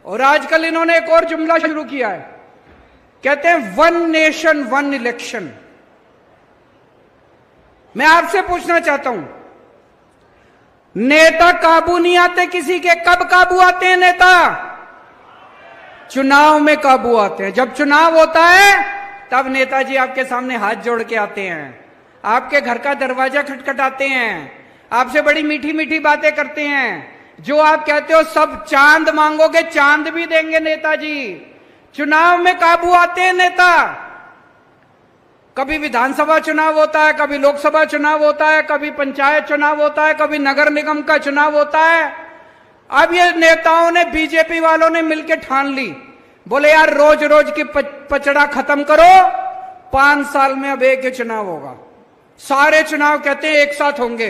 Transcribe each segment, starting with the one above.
और आजकल इन्होंने एक और जुमला शुरू किया है, कहते हैं वन नेशन वन इलेक्शन। मैं आपसे पूछना चाहता हूं, नेता काबू नहीं आते किसी के, कब काबू आते हैं नेता? चुनाव में काबू आते हैं। जब चुनाव होता है तब नेताजी आपके सामने हाथ जोड़ के आते हैं, आपके घर का दरवाजा खटखटाते हैं, आपसे बड़ी मीठी मीठी बातें करते हैं। जो आप कहते हो सब चांद मांगोगे, चांद भी देंगे नेताजी। चुनाव में काबू आते हैं नेता। कभी विधानसभा चुनाव होता है, कभी लोकसभा चुनाव होता है, कभी पंचायत चुनाव होता है, कभी नगर निगम का चुनाव होता है। अब ये नेताओं ने, बीजेपी वालों ने मिलकर ठान ली, बोले यार रोज रोज की पचड़ा खत्म करो, 5 साल में अब एक ही चुनाव होगा। सारे चुनाव कहते हैं एक साथ होंगे,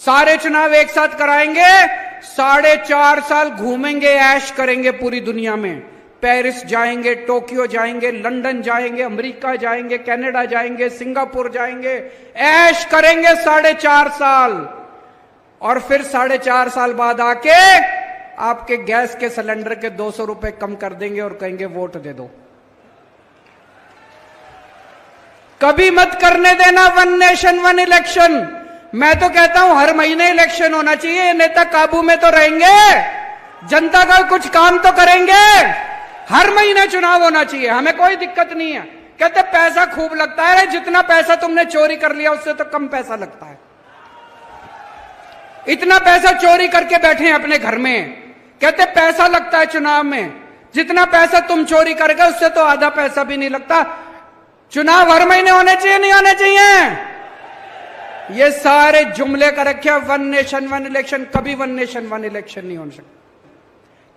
सारे चुनाव एक साथ कराएंगे, 4.5 साल घूमेंगे, ऐश करेंगे पूरी दुनिया में। पेरिस जाएंगे, टोक्यो जाएंगे, लंदन जाएंगे, अमेरिका जाएंगे, कनाडा जाएंगे, सिंगापुर जाएंगे, ऐश करेंगे 4.5 साल। और फिर 4.5 साल बाद आके आपके गैस के सिलेंडर के 200 रुपए कम कर देंगे और कहेंगे वोट दे दो। कभी मत करने देना वन नेशन वन इलेक्शन। मैं तो कहता हूं हर महीने इलेक्शन होना चाहिए। ये नेता काबू में तो रहेंगे, जनता का कुछ काम तो करेंगे। हर महीने चुनाव होना चाहिए, हमें कोई दिक्कत नहीं है। कहते पैसा खूब लगता है, जितना पैसा तुमने चोरी कर लिया उससे तो कम पैसा लगता है। इतना पैसा चोरी करके बैठे हैं अपने घर में, कहते पैसा लगता है चुनाव में। जितना पैसा तुम चोरी करके उससे तो आधा पैसा भी नहीं लगता। चुनाव हर महीने होने चाहिए, नहीं होने चाहिए? ये सारे जुमले का रखे वन नेशन वन इलेक्शन। कभी वन नेशन वन इलेक्शन नहीं हो सकता।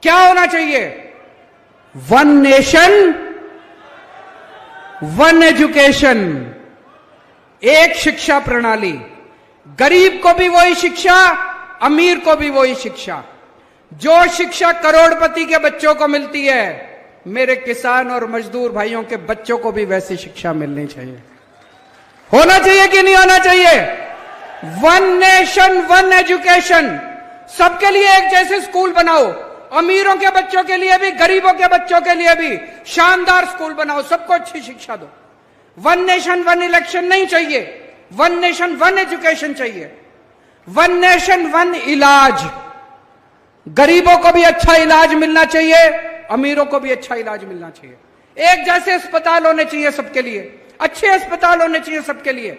क्या होना चाहिए? वन नेशन वन एजुकेशन, एक शिक्षा प्रणाली। गरीब को भी वही शिक्षा, अमीर को भी वही शिक्षा। जो शिक्षा करोड़पति के बच्चों को मिलती है, मेरे किसान और मजदूर भाइयों के बच्चों को भी वैसी शिक्षा मिलनी चाहिए। होना चाहिए कि नहीं होना चाहिए? One nation one education. सबके लिए एक जैसे स्कूल बनाओ, अमीरों के बच्चों के लिए भी, गरीबों के बच्चों के लिए भी शानदार स्कूल बनाओ, सबको अच्छी शिक्षा दो। वन नेशन वन इलेक्शन नहीं चाहिए, वन नेशन वन एजुकेशन चाहिए। वन नेशन वन इलाज। गरीबों को भी अच्छा इलाज मिलना चाहिए, अमीरों को भी अच्छा इलाज मिलना चाहिए। एक जैसे अस्पताल होने चाहिए सबके लिए, अच्छे अस्पताल होने चाहिए सबके लिए।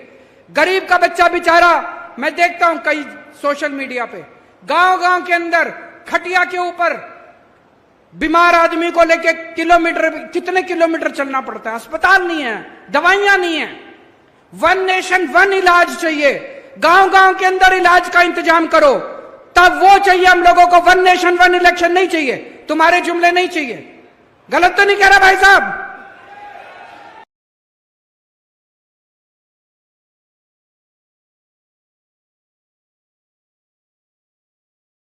गरीब का बच्चा बेचारा, मैं देखता हूं कई सोशल मीडिया पे, गांव गांव के अंदर खटिया के ऊपर बीमार आदमी को लेके कितने किलोमीटर चलना पड़ता है। अस्पताल नहीं है, दवाइयां नहीं है। वन नेशन वन इलाज चाहिए। गांव गांव के अंदर इलाज का इंतजाम करो, तब वो चाहिए हम लोगों को। वन नेशन वन इलेक्शन नहीं चाहिए, तुम्हारे जुमले नहीं चाहिए। गलत तो नहीं कह रहा भाई साहब?